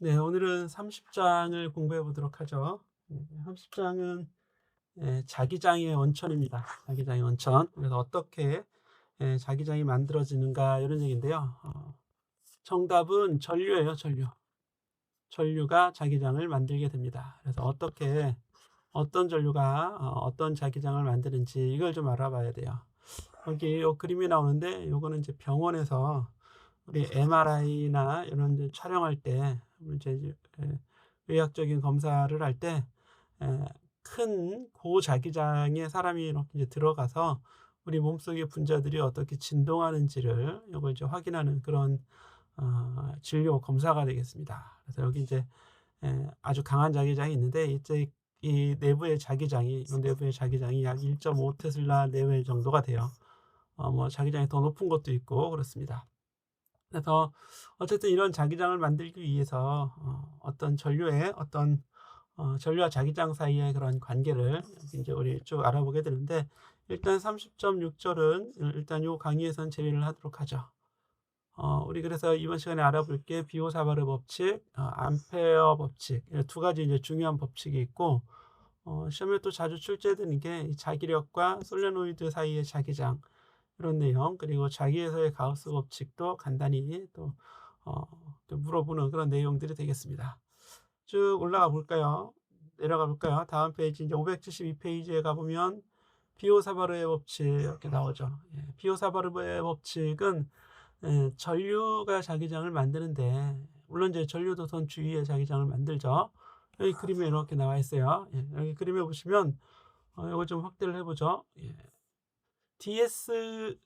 네, 오늘은 30장을 공부해 보도록 하죠. 30장은 자기장의 원천입니다. 자기장의 원천. 그래서 어떻게 자기장이 만들어지는가 이런 얘기인데요. 정답은 전류예요, 전류. 전류가 자기장을 만들게 됩니다. 그래서 어떤 전류가 어떤 자기장을 만드는지 이걸 좀 알아봐야 돼요. 여기 요 그림이 나오는데 요거는 이제 병원에서 우리 MRI나 이런 데 촬영할 때 이제 의학적인 검사를 할 때 큰 고자기장에 사람이 이렇게 이제 들어가서 우리 몸속의 분자들이 어떻게 진동하는지를 이걸 이제 확인하는 그런 진료 검사가 되겠습니다. 그래서 여기 이제 아주 강한 자기장이 있는데 이제 이 내부의 자기장이 약 1.5 테슬라 내외 정도가 돼요. 뭐 자기장이 더 높은 것도 있고 그렇습니다. 그래서 어쨌든 이런 자기장을 만들기 위해서 어떤 전류와 자기장 사이의 그런 관계를 이제 우리 쭉 알아보게 되는데, 일단 30.6절은 일단 요 강의에선 제외를 하도록 하죠. 우리 그래서 이번 시간에 알아볼 게 비오사바르 법칙, 암페어 법칙, 두 가지 이제 중요한 법칙이 있고, 시험에 또 자주 출제되는 게 이 자기력과 솔레노이드 사이의 자기장, 이런 내용, 그리고 자기에서의 가우스 법칙도 간단히 어, 또 물어보는 그런 내용들이 되겠습니다. 쭉 올라가 볼까요? 내려가 볼까요? 다음 페이지 이제 572페이지에 가보면 비오사바르의 법칙 이렇게 나오죠. 비오사바르의 법칙은 전류가 자기장을 만드는데, 물론 이제 전류도 선 주위에 자기장을 만들죠. 여기 그림에 이렇게 나와 있어요. 여기 그림에 보시면 이거 좀 확대를 해보죠. DS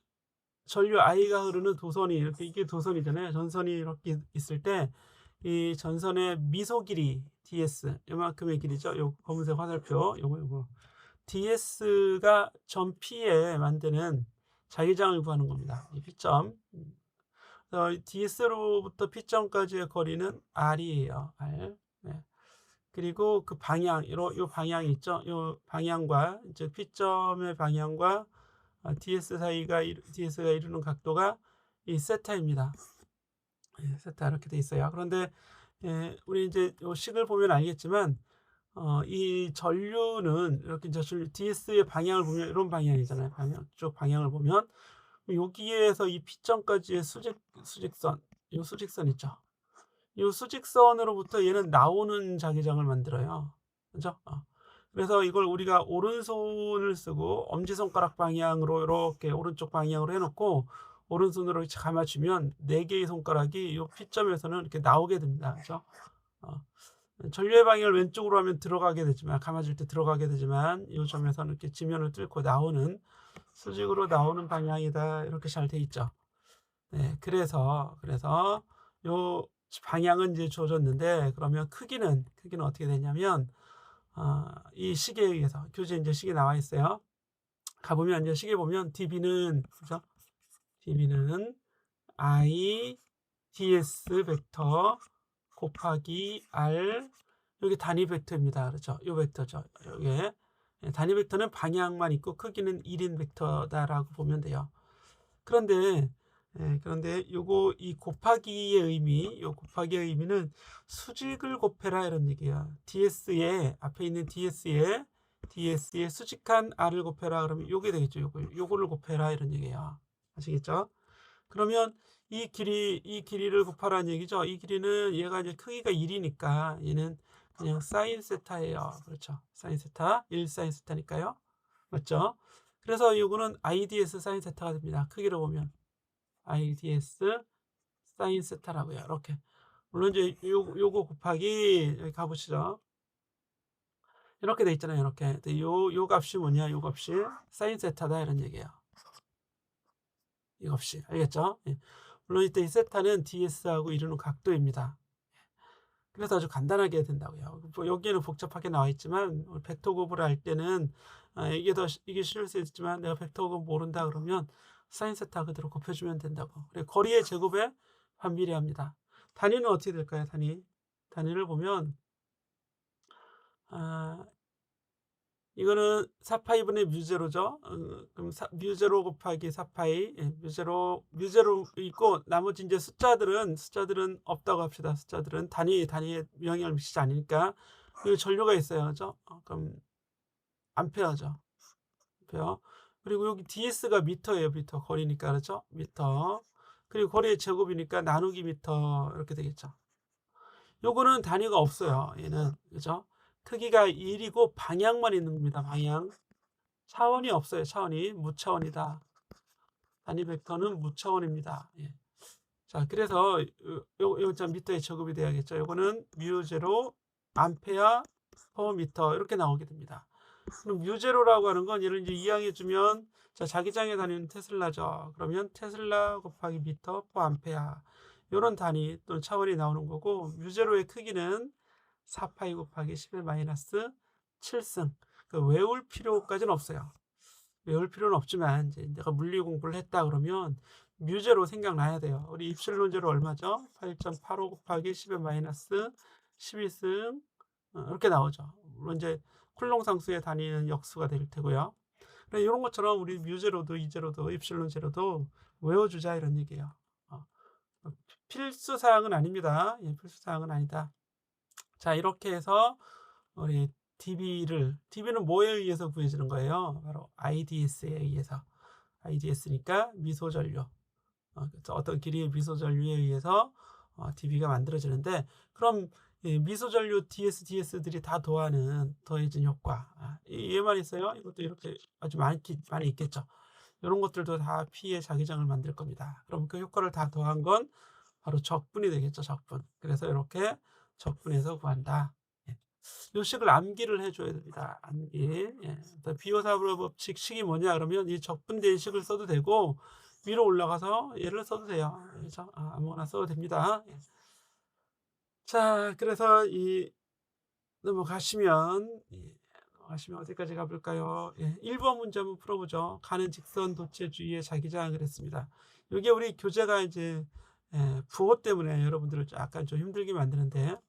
전류 I가 흐르는 도선이 이렇게, 이게 도선이잖아요. 전선이 이렇게 있을 때 이 전선의 미소 길이 DS 요만큼의 길이죠. 요 검은색 화살표 요거 DS가 점 P에 만드는 자기장을 구하는 겁니다. 이 P점. DS로부터 P점까지의 거리는 R이에요. R. 네. 그리고 그 방향, 요 방향이 있죠. 요 방향과, 즉 P점의 방향과 DS가 이루는 각도가 이 세타입니다. 세타 이렇게 돼 있어요. 그런데 우리 이제 요 식을 보면 알겠지만 이 전류는 이렇게 이제 DS의 방향을 보면 이런 방향이잖아요. 쭉 방향을 보면 여기에서 이 P점까지의 수직선, 이 수직선 있죠. 이 수직선으로부터 얘는 나오는 자기장을 만들어요. 그죠? 그래서 이걸 우리가 오른손을 쓰고 엄지손가락 방향으로 이렇게 오른쪽 방향으로 해놓고 오른손으로 이렇게 감아주면 네 개의 손가락이 이 P점에서는 이렇게 나오게 됩니다. 그죠? 어, 전류의 방향을 왼쪽으로 하면 들어가게 되지만, 감아줄 때 들어가게 되지만 이 점에서는 이렇게 지면을 뚫고 나오는, 수직으로 나오는 방향이다, 이렇게 잘 돼 있죠. 네, 그래서 요 방향은 이제 주어졌는데, 그러면 크기는 어떻게 되냐면 이 시계에 의해서, 교재 이제 시계 나와 있어요. 가보면 이제 시계 보면 DB는, 그죠? DB는 I ds 벡터 곱하기 R, 여기 단위 벡터입니다. 그렇죠? 요 벡터죠. 요게 단위 벡터는 방향만 있고 크기는 1인 벡터다라고 보면 돼요. 그런데 요거 이 곱하기의 의미는 수직을 곱해라 이런 얘기야. DS에 앞에 있는 DS에 수직한 R을 곱해라 그러면 요게 되겠죠. 요거를 곱해라 이런 얘기야. 아시겠죠? 그러면 이 길이를 곱하라는 얘기죠. 이 길이는 얘가 이제 크기가 1이니까 얘는 그냥 사인 세타예요. 그렇죠? 사인 세타, 1 사인 세타니까요. 맞죠? 그래서 이거는 IDS 사인 세타가 됩니다. 크기로 보면 IDS 사인 세타라고요. 이렇게. 물론 이제 요거 곱하기, 여기 가보시죠. 이렇게 돼 있잖아요. 이렇게. 근데 요 값이 뭐냐? 요 값이 사인 세타다 이런 얘기예요. 이 값이. 알겠죠? 물론 이때 이 세타는 DS하고 이루는 각도입니다. 그래서 아주 간단하게 해야 된다고요. 뭐 여기에는 복잡하게 나와 있지만 벡터 곱을 할 때는 이게 쉬울 수 있지만 내가 벡터 곱 모른다 그러면 사인 세타 그대로 곱해주면 된다고. 그리고 거리의 제곱에 반비례합니다. 단위는 어떻게 될까요? 단위를 보면 아, 이거는 4파이분의 뮤제로죠. 그럼 뮤제로 곱하기 4파이, 예, 뮤제로 있고, 나머지 이제 숫자들은 없다고 합시다. 숫자들은 단위에 영향을 미치지 않으니까. 여기 전류가 있어요. 그죠? 그럼 암페어죠. 암페어. 그리고 여기 ds가 미터예요. 미터. 거리니까. 그렇죠? 미터. 그리고 거리의 제곱이니까 나누기 미터. 이렇게 되겠죠. 요거는 단위가 없어요. 얘는. 그죠? 크기가 1이고 방향만 있는 겁니다. 방향. 차원이 없어요. 차원이. 무차원이다. 단위 벡터는 무차원입니다. 예. 자, 그래서 요거 미터에 제곱이 돼야겠죠. 요거는 뮤제로 암페어 퍼 미터 이렇게 나오게 됩니다. 그럼 뮤제로라고 하는 건 얘를 이제 이항해 주면, 자, 자기장의 단위는 테슬라죠. 그러면 테슬라 곱하기 미터 퍼 암페어 요런 단위 또는 차원이 나오는 거고, 뮤제로의 크기는 4파이 곱하기 10의 마이너스 7승. 외울 필요까지는 없어요. 외울 필요는 없지만, 이제 내가 물리 공부를 했다 그러면 뮤제로 생각나야 돼요. 우리 입실론 제로 얼마죠? 8.85 곱하기 10의 마이너스 12승. 이렇게 나오죠. 물론 이제 쿨롱 상수의 단위는 역수가 될 테고요. 이런 것처럼 우리 뮤제로도 이제로도 입실론 제로도 외워주자 이런 얘기예요. 필수 사항은 아닙니다. 예, 필수 사항은 아니다. 자, 이렇게 해서 우리 db는 뭐에 의해서 구해지는 거예요? 바로 IDS에 의해서. IDS니까 미소전류. 어떤 길이의 미소전류에 의해서 db가 만들어지는데, 그럼 미소전류 ds들이 다 더해진 효과. 얘만 있어요? 이것도 이렇게 아주 많이 있겠죠. 이런 것들도 다 P의 자기장을 만들 겁니다. 그럼 그 효과를 다 더한 건 바로 적분이 되겠죠. 적분. 그래서 이렇게 적분해서 구한다. 이 식을 암기를 해줘야 됩니다. 암기. 예. 비호사불 법칙 식이 뭐냐 그러면 이 적분된 식을 써도 되고, 위로 올라가서 얘를 써도 돼요. 그렇죠? 아무거나 써도 됩니다. 예. 자, 그래서 넘어가시면 어디까지 가볼까요? 예, 1번 문제 한번 풀어보죠. 가는 직선 도체 주위의 자기장을 했습니다. 이게 우리 교재가 이제 부호 때문에 여러분들을 약간 좀 힘들게 만드는데,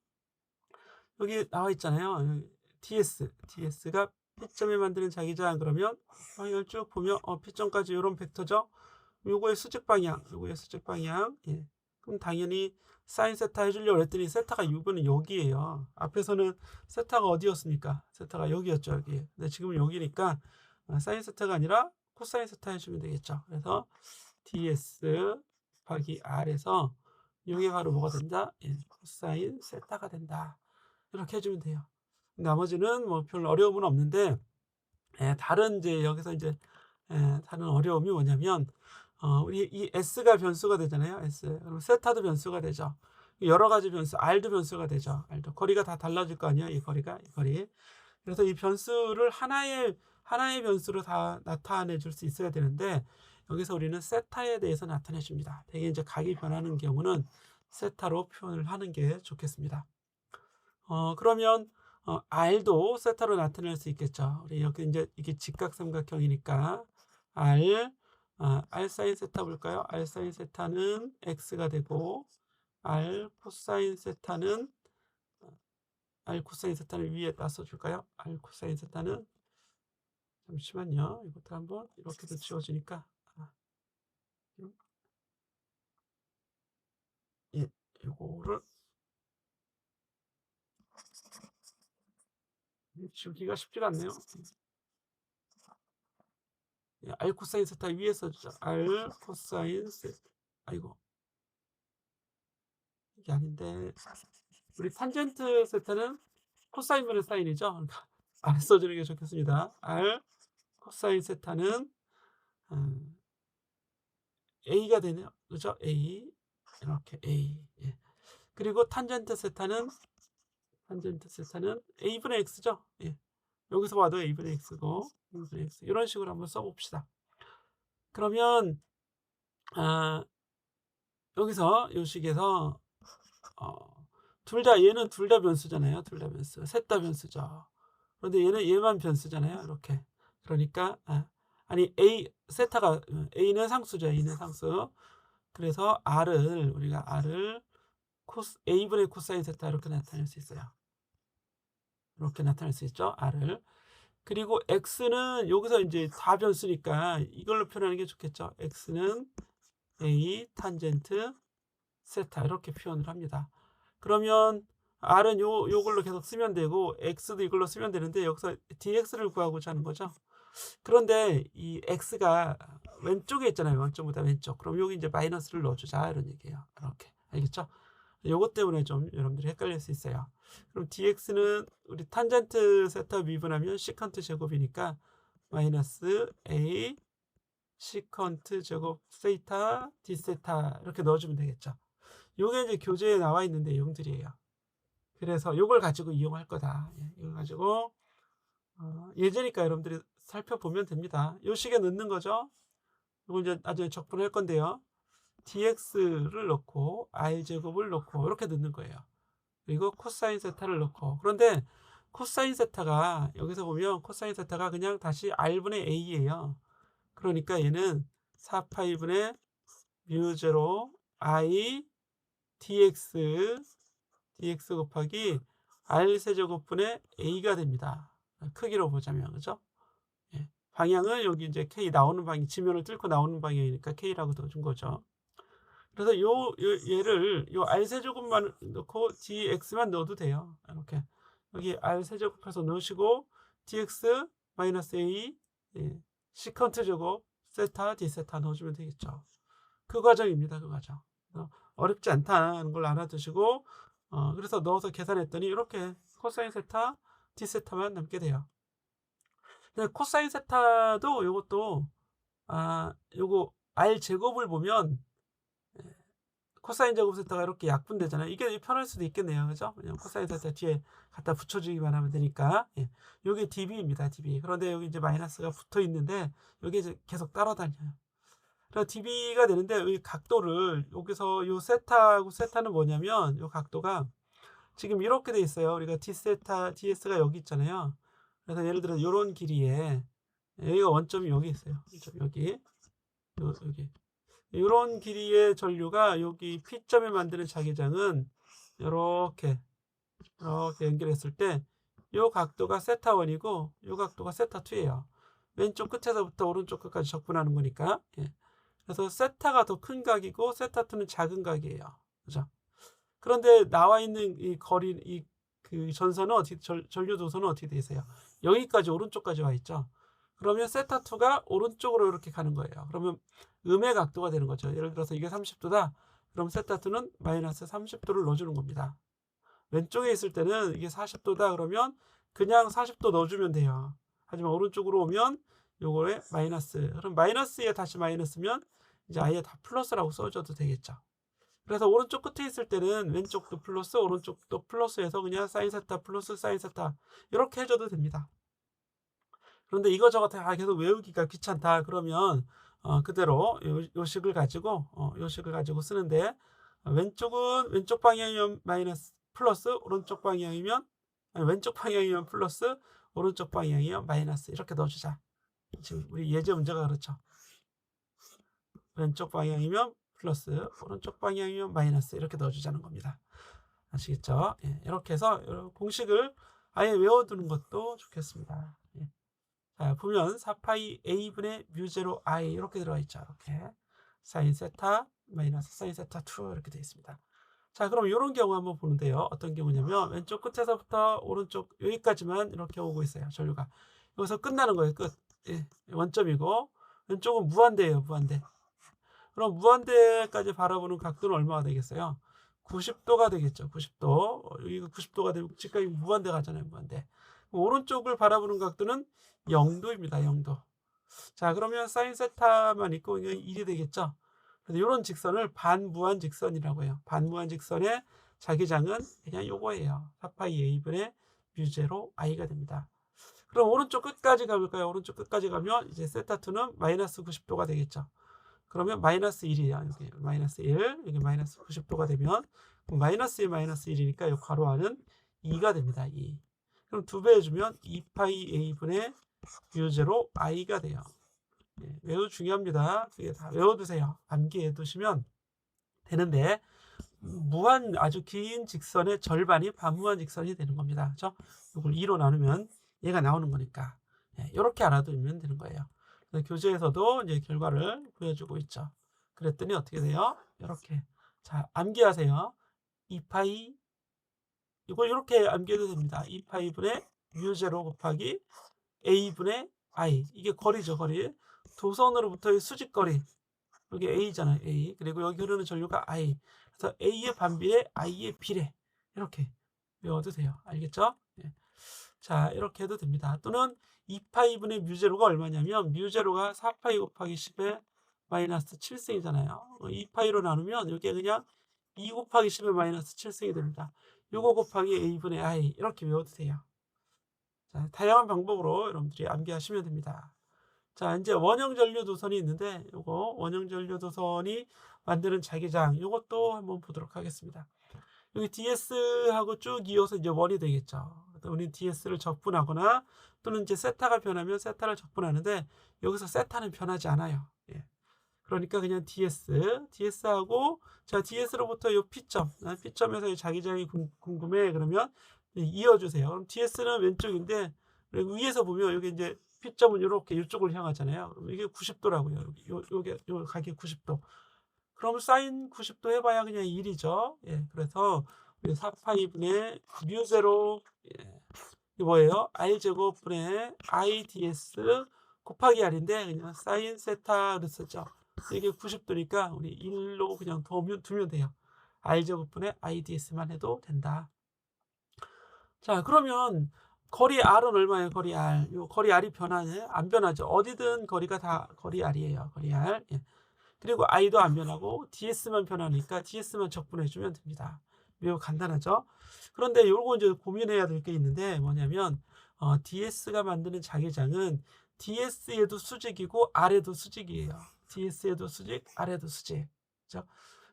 여기 나와 있잖아요. ds가 P점에 만드는 자기장. 그러면 방향을 쭉 보면 P점까지 이런 벡터죠. 요거의 수직 방향. 예. 그럼 당연히 사인 세타 해주려고 했더니 세타가 이거는 여기에요. 앞에서는 세타가 어디였습니까? 세타가 여기였죠. 여기. 근데 지금은 여기니까 사인 세타가 아니라 코사인 세타 해주면 되겠죠. 그래서 ds 곱하기 r에서 이게 바로 뭐가 된다? 예, 코사인 세타가 된다. 이렇게 해주면 돼요. 나머지는 뭐 별 어려움은 없는데, 다른 이제 여기서 이제 다른 어려움이 뭐냐면, 우리 이 s가 변수가 되잖아요. s. 그럼 세타도 변수가 되죠. 여러 가지 변수, r도 변수가 되죠. r도 거리가 다 달라질 거 아니에요. 이 거리. 그래서 이 변수를 하나의 변수로 다 나타내 줄 수 있어야 되는데, 여기서 우리는 세타에 대해서 나타내 줍니다. 대개 이제 각이 변하는 경우는 세타로 표현을 하는 게 좋겠습니다. 그러면 r도 세타로 나타낼 수 있겠죠. 우리 여기 이제 이게 직각삼각형이니까 r 사인 세타 볼까요? r 사인 세타는 x가 되고, r 코사인 세타는 위에다 써줄까요? r 코사인 세타는, 잠시만요. 이것도 한번 이렇게도 지워지니까, 예, 이거를 지우기가 쉽지가 않네요. r 코사인 세타 위에 써주죠. r 코사인 세타. 아이고, 이게 아닌데, 우리 탄젠트 세타는 코사인분의 사인이죠. 그러니까 r 써주는 게 좋겠습니다. r 코사인 세타는 a가 되네요. 그죠? a. 이렇게 a. 예. 그리고 탄젠트 세타는 a분의 x죠. 예. 여기서 봐도 a분의 x고, a분의 x. 이런 식으로 한번 써봅시다. 그러면 여기서 이 식에서 얘는 둘 다 변수잖아요. 둘 다 변수. 셋 다 변수죠. 그런데 얘만 변수잖아요. 이렇게. 그러니까 세타가 a는 상수죠. a는 상수. 그래서 우리가 r을 a분의 코사인 세타 이렇게 나타낼 수 있어요. 이렇게 나타낼 수 있죠. r을. 그리고 x는 여기서 이제 다 변수니까 이걸로 표현하는 게 좋겠죠. x는 a 탄젠트 세타 이렇게 표현을 합니다. 그러면 r은 요걸로 계속 쓰면 되고 x도 이걸로 쓰면 되는데 여기서 dx를 구하고자 하는 거죠. 그런데 이 x가 왼쪽에 있잖아요. 왼쪽보다 왼쪽. 그럼 여기 이제 마이너스를 넣어주자 이런 얘기예요. 이렇게 알겠죠? 요것 때문에 좀 여러분들이 헷갈릴 수 있어요. 그럼 dx는 우리 탄젠트 세타 미분하면 시컨트 제곱이니까 마이너스 a 시컨트 제곱 세타 d 세타 이렇게 넣어주면 되겠죠. 요게 이제 교재에 나와 있는 내용들이에요. 그래서 요걸 가지고 이용할 거다. 이걸 가지고 예제니까 여러분들이 살펴보면 됩니다. 요 식에 넣는 거죠. 이걸 이제 나중에 적분할 건데요. dx를 넣고 r제곱을 넣고 이렇게 넣는 거예요. 그리고 코사인 세타를 넣고, 그런데 코사인 세타가 여기서 보면 코사인 세타가 그냥 다시 r분의 a예요. 그러니까 얘는 4파이분의 뮤0 i dx 곱하기 r세제곱분의 a가 됩니다. 크기로 보자면, 그죠? 예. 방향은 여기 이제 k 나오는 방향, 지면을 뚫고 나오는 방향이니까 k라고 넣어준 거죠. 그래서 얘를 r세제곱만 넣고 dx만 넣어도 돼요. 이렇게 여기 r세제곱해서 넣으시고 dx 마이너스 a 시컨트 제곱 세타 d세타 넣어주면 되겠죠. 그 과정입니다. 그 과정. 어렵지 않다는 걸 알아두시고 그래서 넣어서 계산했더니 이렇게 코사인 세타 d세타만 남게 돼요. 근데 코사인 세타도 요것도 요거 r제곱을 보면 코사인 제곱 세타가 이렇게 약분되잖아요. 이게 편할 수도 있겠네요. 그죠? 그냥 코사인 세타 뒤에 갖다 붙여주기만 하면 되니까. 여기 db입니다. db. 그런데 여기 이제 마이너스가 붙어 있는데 여기 이제 계속 따라다녀요. 그래서 db가 되는데 이 각도를 여기서 요 세타하고 세타는 뭐냐면 요 각도가 지금 이렇게 돼 있어요. 우리가 d 세타 ds가 여기 있잖아요. 그래서 예를 들어 요런 길이에 여기가 원점이 여기 있어요. 여기 여기 이런 길이의 전류가 여기 P점에 만드는 자기장은 이렇게 연결했을 때 이 각도가 세타1이고 이 각도가 세타2예요. 왼쪽 끝에서부터 오른쪽 끝까지 적분하는 거니까. 그래서 세타가 더 큰 각이고 세타2는 작은 각이에요. 그죠? 그런데 나와 있는 이 거리, 그 전선은 어떻게, 전류 도선은 어떻게 되어 있어요? 여기까지 오른쪽까지 와 있죠. 그러면 세타2가 오른쪽으로 이렇게 가는 거예요. 그러면 음의 각도가 되는 거죠. 예를 들어서 이게 30도다. 그럼 세타2는 마이너스 30도를 넣어주는 겁니다. 왼쪽에 있을 때는 이게 40도다. 그러면 그냥 40도 넣어주면 돼요. 하지만 오른쪽으로 오면 요거에 마이너스. 그럼 마이너스에 다시 마이너스면 이제 아예 다 플러스라고 써줘도 되겠죠. 그래서 오른쪽 끝에 있을 때는 왼쪽도 플러스, 오른쪽도 플러스해서 그냥 사인 세타 플러스 사인 세타 이렇게 해줘도 됩니다. 그런데 이거저거 다 계속 외우기가 귀찮다. 그러면 그대로 요 식을 가지고 쓰는데 왼쪽은 왼쪽 방향이면 마이너스 플러스, 오른쪽 방향이면 왼쪽 방향이면 플러스, 오른쪽 방향이면 마이너스 이렇게 넣어주자. 지금 우리 예제 문제가 그렇죠. 왼쪽 방향이면 플러스, 오른쪽 방향이면 마이너스 이렇게 넣어주자는 겁니다. 아시겠죠? 이렇게 해서 공식을 아예 외워두는 것도 좋겠습니다. 자, 보면 4파이 a분의 뮤0 i 이렇게 들어가 있죠. 이렇게 사인 세타 마이너스 사인 세타 2 이렇게 되어 있습니다. 자, 그럼 이런 경우 한번 보는데요. 어떤 경우냐면 왼쪽 끝에서부터 오른쪽 여기까지만 이렇게 오고 있어요. 전류가 여기서 끝나는 거예요. 끝. 원점이고 왼쪽은 무한대예요. 무한대. 그럼 무한대까지 바라보는 각도는 얼마가 되겠어요? 90도가 되겠죠. 90도. 여기가 90도가 되면 지금까지 무한대 가잖아요. 무한대. 오른쪽을 바라보는 각도는 0도입니다. 0도. 자, 그러면 사인 세타만 있고 이게 1이 되겠죠. 그래서 이런 직선을 반무한 직선이라고 해요. 반무한 직선의 자기장은 그냥 요거예요. 4파이 a분의 뮤0 i가 됩니다. 그럼 오른쪽 끝까지 가볼까요? 오른쪽 끝까지 가면 이제 세타2는 마이너스 90도가 되겠죠. 그러면 마이너스 1이에요. 여기 마이너스 1, 여기 마이너스 90도가 되면 마이너스 1, 마이너스 1이니까 이 괄호 안은 2가 됩니다. 2. 그럼 2배 해주면 2파이 a분의 뮤0 i가 돼요. 매우 중요합니다. 그게 다 외워두세요. 암기해 두시면 되는데 무한 아주 긴 직선의 절반이 반무한 직선이 되는 겁니다. 그렇죠? 이걸 2로 나누면 얘가 나오는 거니까. 이렇게 알아두면 되는 거예요. 그래서 교재에서도 이제 결과를 보여주고 있죠. 그랬더니 어떻게 돼요? 이렇게. 자, 암기하세요. 2파이, 이거 이렇게 암기해도 됩니다. 2파이분의 뮤제로 곱하기 a분의 i. 이게 거리죠, 거리. 도선으로부터의 수직거리. 여기 a잖아요, a. 그리고 여기 흐르는 전류가 i. 그래서 a의 반비례, i의 비례. 이렇게 외워도 돼요. 알겠죠? 네. 자, 이렇게 해도 됩니다. 또는 2파이분의 뮤제로가 얼마냐면 뮤제로가 4파이 곱하기 10의 마이너스 7승이잖아요. 2파이로 나누면 이게 그냥 2 곱하기 10의 마이너스 7승이 됩니다. 요거 곱하기 a분의 i 이렇게 외워도 돼요. 자, 다양한 방법으로 여러분들이 암기하시면 됩니다. 자, 이제 원형전류 도선이 있는데 요거 원형전류 도선이 만드는 자기장 요것도 한번 보도록 하겠습니다. 여기 DS하고 쭉 이어서 이제 원이 되겠죠. 우리는 DS를 적분하거나 또는 이제 세타가 변하면 세타를 적분하는데 여기서 세타는 변하지 않아요. 예. 그러니까 그냥 DS하고 자 DS로부터 요 P점, P점에서의 자기장이 궁금해 그러면 이어주세요. 그럼 DS는 왼쪽인데 위에서 보면 여기 이제 P점은 이렇게 이쪽을 향하잖아요. 그럼 이게 90도라고요. 요 각이 90도. 그럼 사인 90도 해봐야 그냥 1이죠. 예, 그래서 4파이분의 뮤0 예, 이게 뭐예요? r제곱분의 ids 곱하기 r인데 그냥 사인 세타를 쓰죠. 이게 90도니까 우리 1로 그냥 두면 돼요. r제곱분의 ids만 해도 된다. 자, 그러면 거리 r은 얼마예요? 거리 r. 요 거리 r이 변하네? 안 변하죠. 어디든 거리가 다 거리 r이에요. 거리 r. 예. 그리고 i도 안 변하고 ds만 변하니까 ds만 적분해주면 됩니다. 매우 간단하죠. 그런데 요거 이제 고민해야 될 게 있는데 뭐냐면 ds가 만드는 자기장은 ds에도 수직이고 r에도 수직이에요. ds에도 수직, r에도 수직. 그렇죠?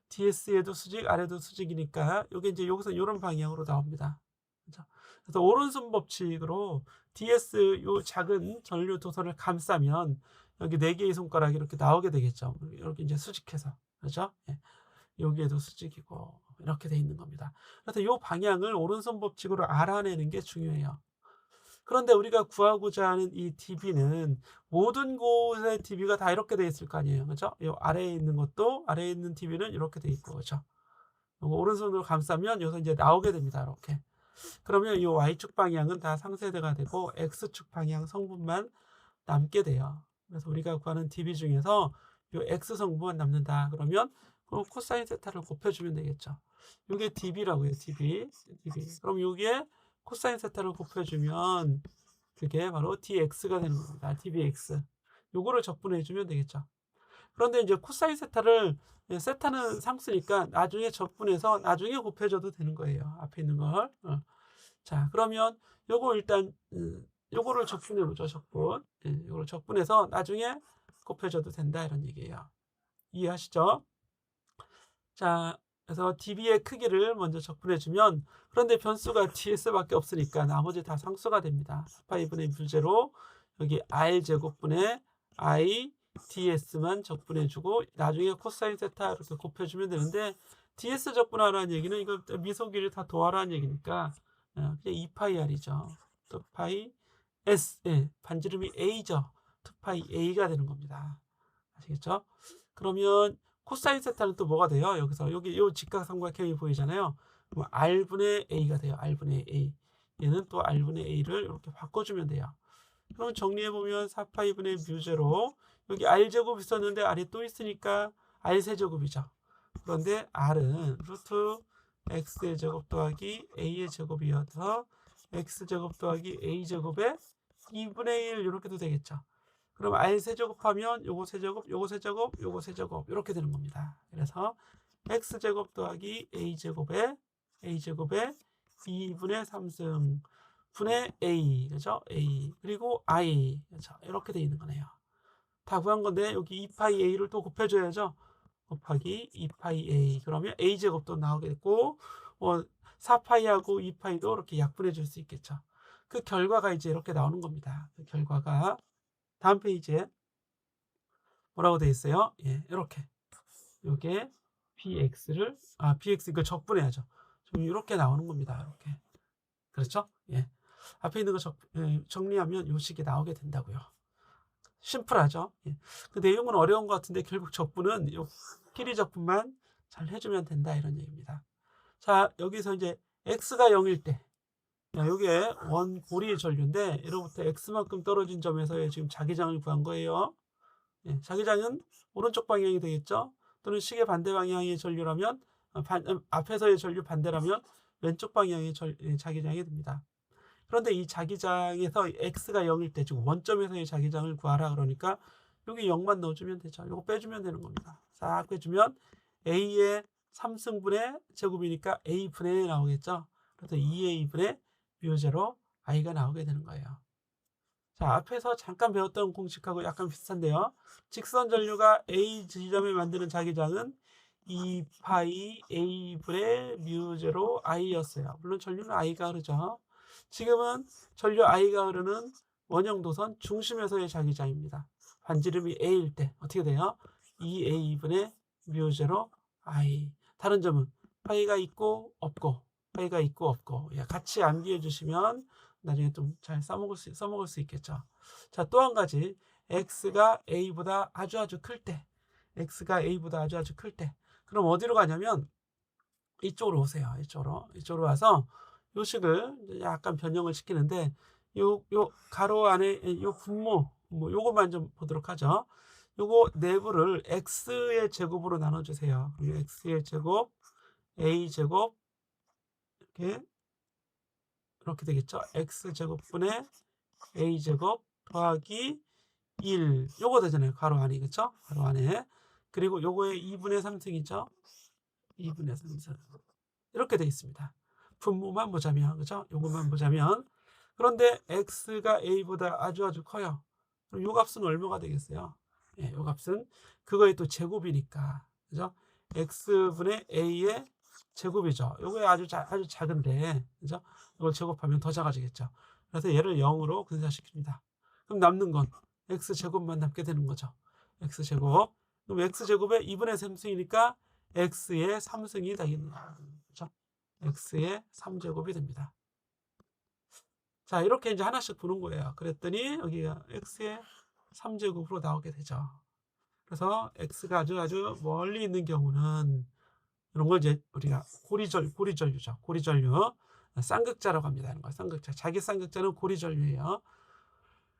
ds에도 수직, r에도 수직이니까 요게 이제 여기서 이런 방향으로 나옵니다. 그렇죠? 그래서 오른손 법칙으로 ds 요 작은 전류 도선을 감싸면 여기 4개의 손가락이 이렇게 나오게 되겠죠. 이렇게 이제 수직해서. 그렇죠? 예. 여기에도 수직이고 이렇게 돼 있는 겁니다. 그래서 이 방향을 오른손 법칙으로 알아내는 게 중요해요. 그런데 우리가 구하고자 하는 이 dB는 모든 곳의 dB가 다 이렇게 돼 있을 거 아니에요. 그렇죠? 이 아래에 있는 것도 아래에 있는 dB는 이렇게 돼 있고 그렇죠? 오른손으로 감싸면 여기서 이제 나오게 됩니다. 이렇게. 그러면 이 y축 방향은 다 상쇄대가 되고 x축 방향 성분만 남게 돼요. 그래서 우리가 구하는 dB 중에서 이 x 성분만 남는다. 그러면 코사인 세타를 곱해주면 되겠죠. 이게 dB라고요. dB. 그럼 여기에 코사인 세타를 곱해주면 그게 바로 dx가 되는 겁니다. dBx. 요거를 적분해주면 되겠죠. 그런데 이제 코사인 세타를 세타는 상수니까 나중에 적분해서 나중에 곱해줘도 되는 거예요. 앞에 있는 걸. 자, 그러면 요거 일단 요거를 적분해 보죠. 적분. 예, 요거를 적분해서 나중에 곱해줘도 된다 이런 얘기예요. 이해하시죠? 자, 그래서 dB의 크기를 먼저 적분해 주면 그런데 변수가 ds밖에 없으니까 나머지 다 상수가 됩니다. 4파이분의 뮤제로 여기 r제곱분의 i ds만 적분해 주고 나중에 코사인 세타 이렇게 곱해주면 되는데 ds 적분하라는 얘기는 이거 미소기를 다 더하라는 얘기니까 그냥 2파이 r이죠. 2파이 s, 예, 반지름이 a죠. 2파이 a가 되는 겁니다. 아시겠죠? 그러면 코사인 세타는 또 뭐가 돼요? 여기서 여기 요 직각삼각형이 보이잖아요. 그럼 r분의 a가 돼요. r분의 a. 얘는 또 r분의 a를 이렇게 바꿔주면 돼요. 그럼 정리해보면 4파이분의 뮤제로 여기 r제곱 있었는데 r이 또 있으니까 r세제곱이죠. 그런데 r은 루트 x의 제곱 더하기 a의 제곱이어서 x제곱 더하기 a제곱의 2분의 1 이렇게도 되겠죠. 그럼 r 세제곱하면 요거 세제곱, 요거 세제곱, 요거 세제곱 이렇게 되는 겁니다. 그래서 x제곱 더하기 a제곱의 2분의 3승 분의 a, 그죠? a 그리고 i, 그죠? 이렇게 돼 있는 거네요. 다 구한 건데 여기 2파이 a를 또 곱해줘야죠. 곱하기 2파이 a 그러면 a 제곱도 나오겠고 4파이하고 2파이도 이렇게 약분해 줄 수 있겠죠. 그 결과가 이제 이렇게 나오는 겁니다. 그 결과가 다음 페이지에 뭐라고 돼 있어요? 예, 이렇게 요게 bx 이거 적분해야죠. 좀 이렇게 나오는 겁니다. 이렇게. 그렇죠? 예. 앞에 있는 거 정리하면 요 식이 나오게 된다고요. 심플하죠. 예. 그 내용은 어려운 것 같은데 결국 적분은 요 길이 적분만 잘 해주면 된다 이런 얘기입니다. 자, 여기서 이제 x가 0일 때, 요게 원고리 전류인데 예로부터 x만큼 떨어진 점에서의 지금 자기장을 구한 거예요. 예, 자기장은 오른쪽 방향이 되겠죠. 또는 시계 반대 방향의 전류라면 앞에서의 전류 반대라면 왼쪽 방향의 자기장이 됩니다. 그런데 이 자기장에서 x가 0일 때, 즉 원점에서의 자기장을 구하라 그러니까 여기 0만 넣어주면 되죠. 이거 빼주면 되는 겁니다. 싹 빼주면 a의 3승분의 제곱이니까 a분의 나오겠죠. 그래서 2a분의 뮤제로 i가 나오게 되는 거예요. 자, 앞에서 잠깐 배웠던 공식하고 약간 비슷한데요. 직선 전류가 A 지점에 만드는 자기장은 2파이 A분의 뮤제로 I였어요. 물론 전류는 I가 흐르죠. 지금은 전류 I가 흐르는 원형도선 중심에서의 자기장입니다. 반지름이 A일 때 어떻게 돼요? 2A분의 뮤제로 I. 다른 점은 파이가 있고 없고, 파이가 있고 없고. 같이 암기해 주시면 나중에 좀 잘 써먹을 수 있겠죠. 자, 또 한 가지. x가 a보다 아주 클 때, x가 a보다 아주 클 때, 그럼 어디로 가냐면 이쪽으로 오세요. 이쪽으로 와서 요 식을 약간 변형을 시키는데 요 가로 안에 요 분모 요거만 좀 보도록 하죠. 요거 내부를 x의 제곱으로 나눠주세요. 그리고 x의 제곱, a 제곱 이렇게 되겠죠. x제곱분의 a제곱 더하기 1. 요거 되잖아요. 가로 안에. 그쵸? 가로 안에. 그리고 요거의 2분의 3승이죠. 2분의 3승. 이렇게 되어 있습니다. 분모만 보자면, 그죠? 요것만 보자면. 그런데 x가 a보다 아주 커요. 그럼 요 값은 얼마가 되겠어요? 예, 요 값은 그거의 또 제곱이니까. 그죠? x분의 a의 제곱이죠. 요게 아주 작은데, 그죠? 이걸 제곱하면 더 작아지겠죠. 그래서 얘를 0으로 근사시킵니다. 그럼 남는 건 x제곱만 남게 되는 거죠. x제곱. 그럼 x제곱에 2분의 3승이니까 x의 3승이 되겠네요. 그렇죠? x의 3제곱이 됩니다. 자, 이렇게 이제 하나씩 부는 거예요. 그랬더니 여기가 x의 3제곱으로 나오게 되죠. 그래서 x가 아주 멀리 있는 경우는 이런 걸 이제 우리가 고리전류죠. 고리전류. 쌍극자라고 합니다. 이런 거 쌍극자. 자기 쌍극자는 고리전류예요.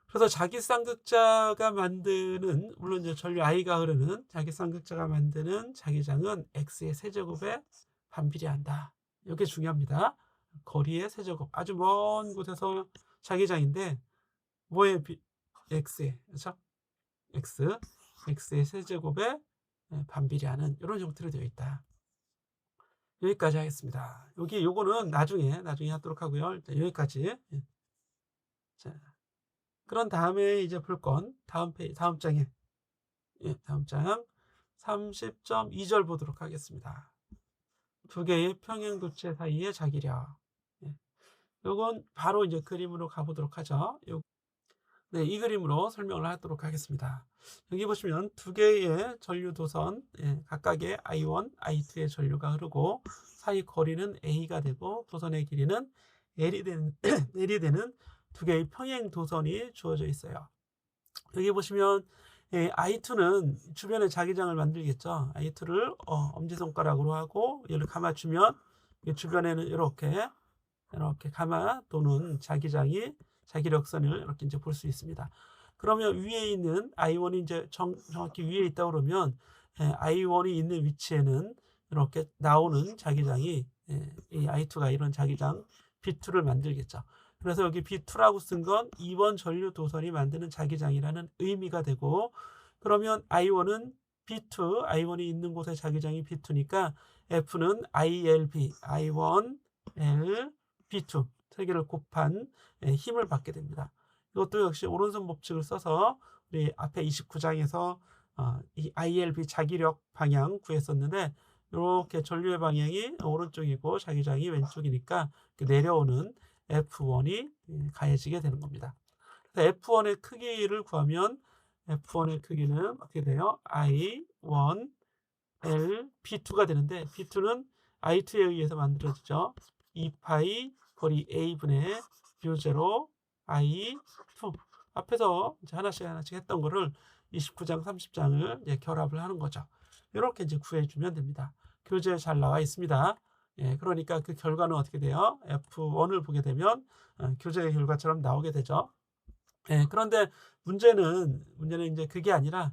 그래서 자기 쌍극자가 만드는, 물론 이제 전류 I가 흐르는 자기 쌍극자가 만드는 자기장은 x의 세제곱에 반비례한다. 이게 중요합니다. 거리의 세제곱. 아주 먼 곳에서 자기장인데 뭐에 x에, 그렇죠? x의 세제곱에 반비례하는 이런 형태로 되어 있다. 여기까지 하겠습니다. 요거는 나중에 하도록 하고요. 일단 여기까지. 자, 그런 다음에 이제 볼 건 다음 장에, 다음 장 30.2절 보도록 하겠습니다. 두 개의 평행도체 사이의 자기력. 요건 바로 이제 그림으로 가보도록 하죠. 네, 이 그림으로 설명을 하도록 하겠습니다. 여기 보시면 두 개의 전류 도선, 각각의 I1, I2의 전류가 흐르고 사이 거리는 A가 되고 도선의 길이는 L이 되는 두 개의 평행 도선이 주어져 있어요. 여기 보시면 I2는 주변에 자기장을 만들겠죠. I2를 엄지손가락으로 하고 얘를 감아주면 주변에는 이렇게 감아 도는 자기력선을 이렇게 이제 볼 수 있습니다. 그러면 위에 있는 I1이 이제 정확히 위에 있다 그러면 I1이 있는 위치에는 이렇게 나오는 자기장이 이 I2가 이런 자기장 B2를 만들겠죠. 그래서 여기 B2라고 쓴 건 2번 전류 도선이 만드는 자기장이라는 의미가 되고, 그러면 I1은 B2, I1이 있는 곳에 자기장이 B2니까 F는 ILB, I1, L, B2 세 개를 곱한 힘을 받게 됩니다. 이것도 역시 오른손 법칙을 써서 우리 앞에 29장에서 이 ILB 자기력 방향 구했었는데, 이렇게 전류의 방향이 오른쪽이고 자기장이 왼쪽이니까 내려오는 F1이 가해지게 되는 겁니다. 그래서 F1의 크기를 구하면 F1의 크기는 어떻게 돼요? I1, L, B2가 되는데 B2는 I2에 의해서 만들어지죠. 2파이 거리 A분의 뮤0 I2 앞에서 이제 하나씩 했던 거를 29장 30장을 이제 결합을 하는 거죠. 이렇게 이제 구해주면 됩니다. 교재에 잘 나와 있습니다. 예, 그러니까 그 결과는 어떻게 돼요? F1을 보게 되면 교재의 결과처럼 나오게 되죠. 예, 그런데 문제는 이제 그게 아니라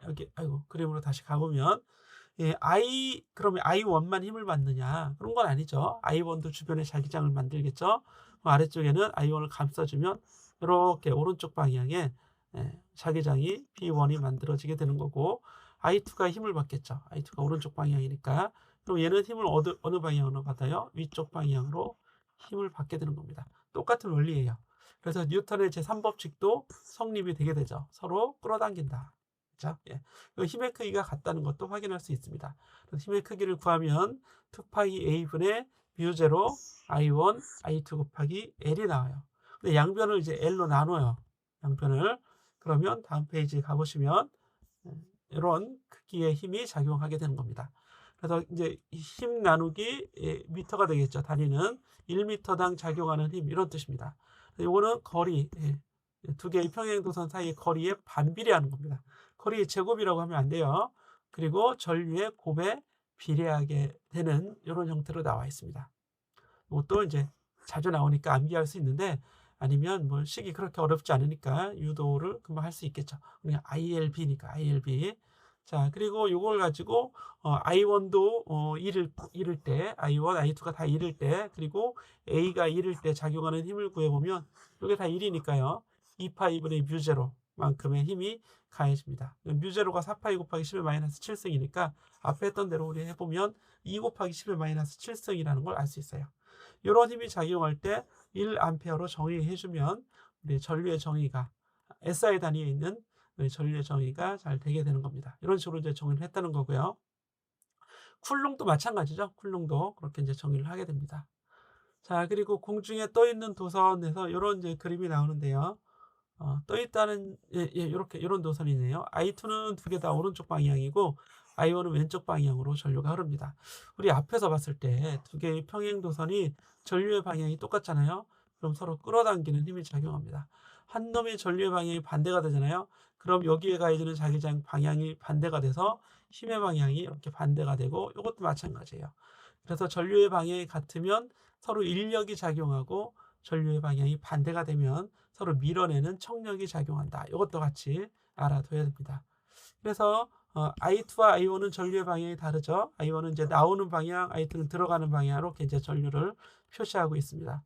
여기 그림으로 다시 가보면 예, 그러면 I1만 힘을 받느냐? 그런 건 아니죠. I1도 주변에 자기장을 만들겠죠. 아래쪽에는 I1을 감싸주면 이렇게 오른쪽 방향에 자기장이 B1이 만들어지게 되는 거고 I2가 힘을 받겠죠. I2가 오른쪽 방향이니까. 그럼 얘는 힘을 어느 방향으로 받아요? 위쪽 방향으로 힘을 받게 되는 겁니다. 똑같은 원리예요. 그래서 뉴턴의 제3법칙도 성립이 되게 되죠. 서로 끌어당긴다. 그렇죠? 예. 힘의 크기가 같다는 것도 확인할 수 있습니다. 그래서 힘의 크기를 구하면 2파이 A분의 뮤0 I1 I2 곱하기 L이 나와요. 근데 양변을 이제 L로 나눠요. 양변을. 그러면 다음 페이지 가보시면 이런 크기의 힘이 작용하게 되는 겁니다. 그래서 이제 힘 나누기 미터가 되겠죠. 단위는 1미터당 작용하는 힘 이런 뜻입니다. 이거는 거리, 두 개의 평행도선 사이의 거리에 반비례하는 겁니다. 거리의 제곱이라고 하면 안 돼요. 그리고 전류의 곱에 비례하게 되는 이런 형태로 나와 있습니다. 이것도 이제 자주 나오니까 암기할 수 있는데 아니면 뭐 식이 그렇게 어렵지 않으니까 유도를 금방 할 수 있겠죠. 그냥 ILB니까 ILB. 자, 그리고 이걸 가지고 I1도 이를 때 I1, I2가 다 이를 때 그리고 A가 이를 때 작용하는 힘을 구해보면 이게 다 1이니까요. 2파이분의 뮤0 만큼의 힘이 가해집니다. 뮤0가 4파이 곱하기 10의 마이너스 7승이니까 앞에 했던 대로 우리 해보면 2 곱하기 10의 마이너스 7승이라는 걸 알 수 있어요. 이런 힘이 작용할 때 1A로 정의해주면 우리 전류의 정의가 SI 단위에 있는 전류의 정의가 잘 되게 되는 겁니다. 이런 식으로 이제 정의를 했다는 거고요. 쿨롱도 마찬가지죠. 쿨롱도 그렇게 이제 정의를 하게 됩니다. 자, 그리고 공중에 떠 있는 도선에서 이런 이제 그림이 나오는데요. 떠 있다는 이렇게 이런 도선이네요. I2는 두 개 다 오른쪽 방향이고 I1은 왼쪽 방향으로 전류가 흐릅니다. 우리 앞에서 봤을 때 두 개의 평행 도선이 전류의 방향이 똑같잖아요. 그럼 서로 끌어당기는 힘이 작용합니다. 한 놈의 전류의 방향이 반대가 되잖아요. 그럼 여기에 가해지는 자기장 방향이 반대가 돼서 힘의 방향이 이렇게 반대가 되고 이것도 마찬가지예요. 그래서 전류의 방향이 같으면 서로 인력이 작용하고 전류의 방향이 반대가 되면 서로 밀어내는 척력이 작용한다. 이것도 같이 알아둬야 됩니다. 그래서 I2와 I1은 전류의 방향이 다르죠. I1은 이제 나오는 방향, I2는 들어가는 방향으로 이렇게 이제 전류를 표시하고 있습니다.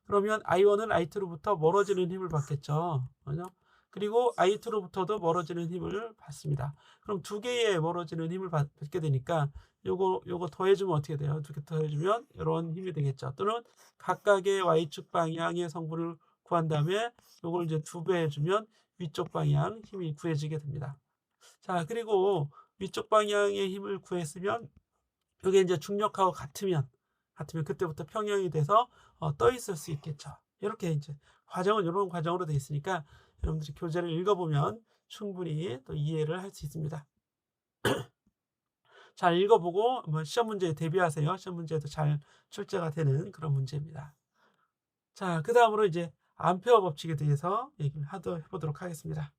그러면 I1은 I2로부터 멀어지는 힘을 받겠죠. 그죠? 그리고 I2로부터도 멀어지는 힘을 받습니다. 그럼 두 개의 멀어지는 힘을 받게 되니까 요거 더해주면 어떻게 돼요? 두 개 더해주면 이런 힘이 되겠죠. 또는 각각의 Y축 방향의 성분을 구한 다음에 요걸 이제 2배 해주면 위쪽 방향 힘이 구해지게 됩니다. 자, 그리고 위쪽 방향의 힘을 구했으면 이게 이제 중력하고 같으면 그때부터 평형이 돼서 떠 있을 수 있겠죠. 이렇게 이제 과정은 이런 과정으로 되어 있으니까 여러분들이 교재를 읽어보면 충분히 또 이해를 할 수 있습니다. 잘 읽어보고 시험 문제에 대비하세요. 시험 문제에도 잘 출제가 되는 그런 문제입니다. 자, 그 다음으로 이제 암페어 법칙에 대해서 얘기를 해보도록 하겠습니다.